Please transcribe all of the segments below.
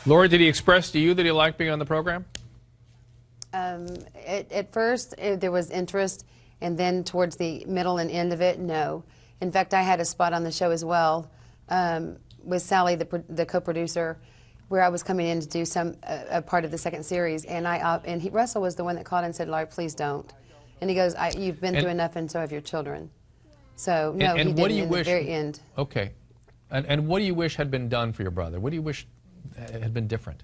Lori, did he express to you that he liked being on the program? At first, there was interest, and then towards the middle and end of it, no. In fact, I had a spot on the show as well with Sally, the co-producer, where I was coming in to do a part of the second series, and Russell was the one that called and said, "Lori, please don't." And he goes, "You've been through enough, and so have your children." So no, he didn't in the very end. Okay, and what do you wish had been done for your brother? What do you wish had been different?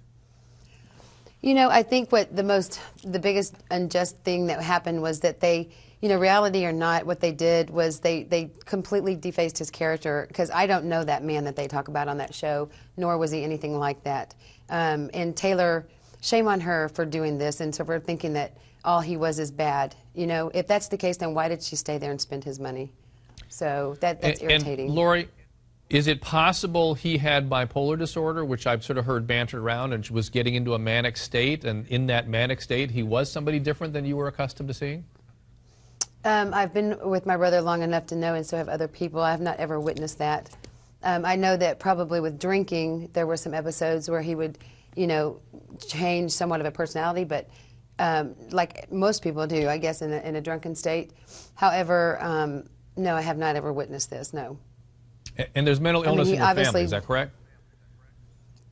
You know, I think the biggest unjust thing that happened was that they, you know, reality or not, what they did was they completely defaced his character, because I don't know that man that they talk about on that show, nor was he anything like that. And Taylor, shame on her for doing this and so for thinking that all he was is bad. You know, if that's the case, then why did she stay there and spend his money? So that's irritating. And Lori, is it possible he had bipolar disorder, which I've sort of heard bantered around, and was getting into a manic state, and in that manic state he was somebody different than you were accustomed to seeing? I've been with my brother long enough to know, and so have other people. I have not ever witnessed that. I know that probably with drinking, there were some episodes where he would, you know, change somewhat of a personality, but like most people do, I guess, in a drunken state. However, no, I have not ever witnessed this, no. And there's mental illness in your family, is that correct?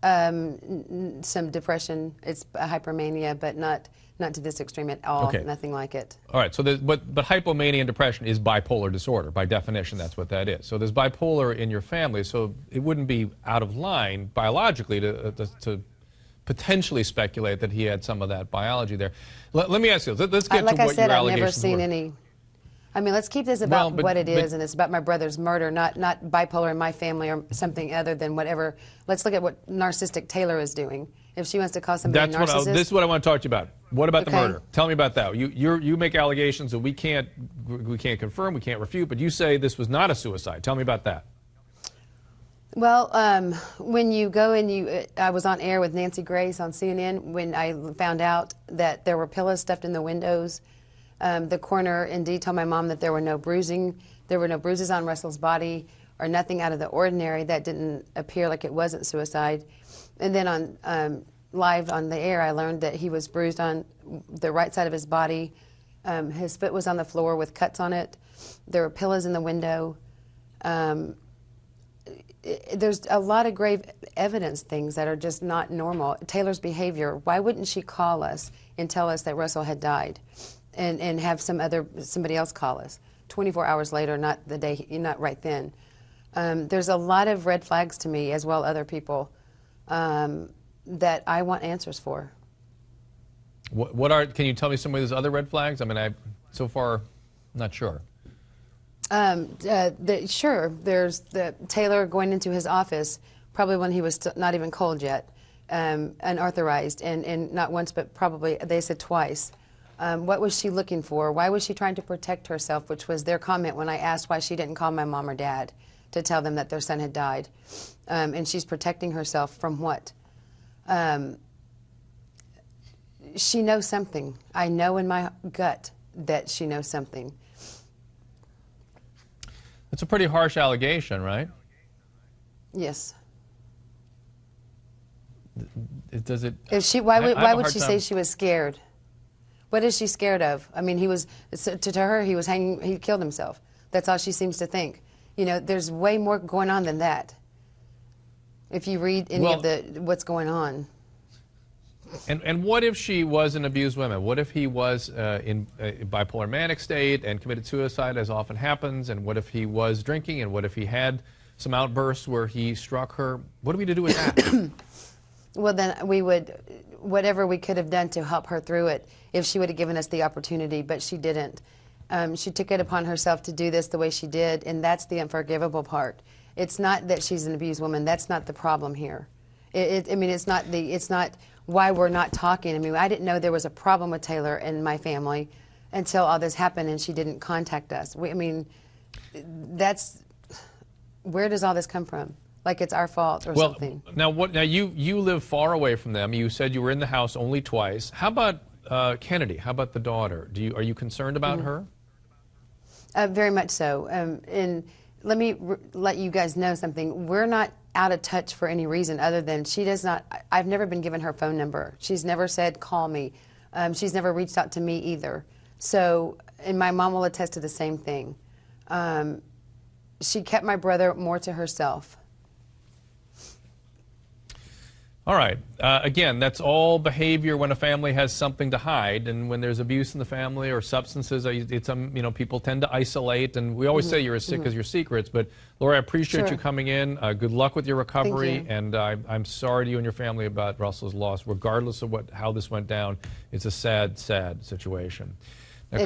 Some depression. It's a hypermania, but not to this extreme at all. Okay. Nothing like it. All right. So, but hypomania and depression is bipolar disorder. By definition, that's what that is. So there's bipolar in your family. So it wouldn't be out of line biologically to potentially speculate that he had some of that biology there. Let me ask you. Let's get like to I what said, your I've never allegations seen were. any. I mean, let's keep this about what it is, and it's about my brother's murder, not bipolar in my family or something other than whatever. Let's look at what narcissistic Taylor is doing. If she wants to call somebody a narcissist. This is what I want to talk to you about. What about the murder? Tell me about that. You make allegations that we can't confirm, we can't refute, but you say this was not a suicide. Tell me about that. Well, when you go and I was on air with Nancy Grace on CNN when I found out that there were pillows stuffed in the windows. The coroner indeed told my mom that there were no bruising, there were no bruises on Russell's body or nothing out of the ordinary. That didn't appear like it wasn't suicide. And then on live on the air, I learned that he was bruised on the right side of his body. His foot was on the floor with cuts on it. There were pillows in the window. There's a lot of grave evidence things that are just not normal. Taylor's behavior, why wouldn't she call us and tell us that Russell had died? And have somebody else call us 24 hours later, not the day, not right then. There's a lot of red flags to me, as well other people, that I want answers for. Can you tell me some of those other red flags? I mean, so far, not sure. Sure, there's the Taylor going into his office, probably when he was not even cold yet, unauthorized, and not once, but probably, they said twice. What was she looking for? Why was she trying to protect herself, which was their comment when I asked why she didn't call my mom or dad to tell them that their son had died. And she's protecting herself from what? She knows something. I know in my gut that she knows something. That's a pretty harsh allegation, right? Yes. Does it? Why would she say she was scared? What is she scared of? I mean, to her, he killed himself. That's all she seems to think. You know, there's way more going on than that. If you read any of what's going on. And what if she was an abused woman? What if he was in a bipolar manic state and committed suicide, as often happens? And what if he was drinking? And what if he had some outbursts where he struck her? What are we to do with that? Well, then we would, whatever we could have done to help her through it, if she would have given us the opportunity, but she didn't. She took it upon herself to do this the way she did, and that's the unforgivable part. It's not that she's an abused woman. That's not the problem here. I mean, it's not why we're not talking. I mean, I didn't know there was a problem with Taylor and my family until all this happened, and she didn't contact us. I mean, where does all this come from? Like it's our fault or something. Now you live far away from them. You said you were in the house only twice. How about Kennedy? How about the daughter? Are you concerned about her? Very much so. And let me let you guys know something. We're not out of touch for any reason other than she does not, I've never been given her phone number. She's never said, call me. She's never reached out to me either. So, and my mom will attest to the same thing. She kept my brother more to herself. All right. Again, that's all behavior when a family has something to hide, and when there's abuse in the family or substances, it's people tend to isolate, and we always say you're as sick as your secrets. But Laura, I appreciate you coming in. Good luck with your recovery, and I'm sorry to you and your family about Russell's loss. Regardless of how this went down, it's a sad, sad situation. Now,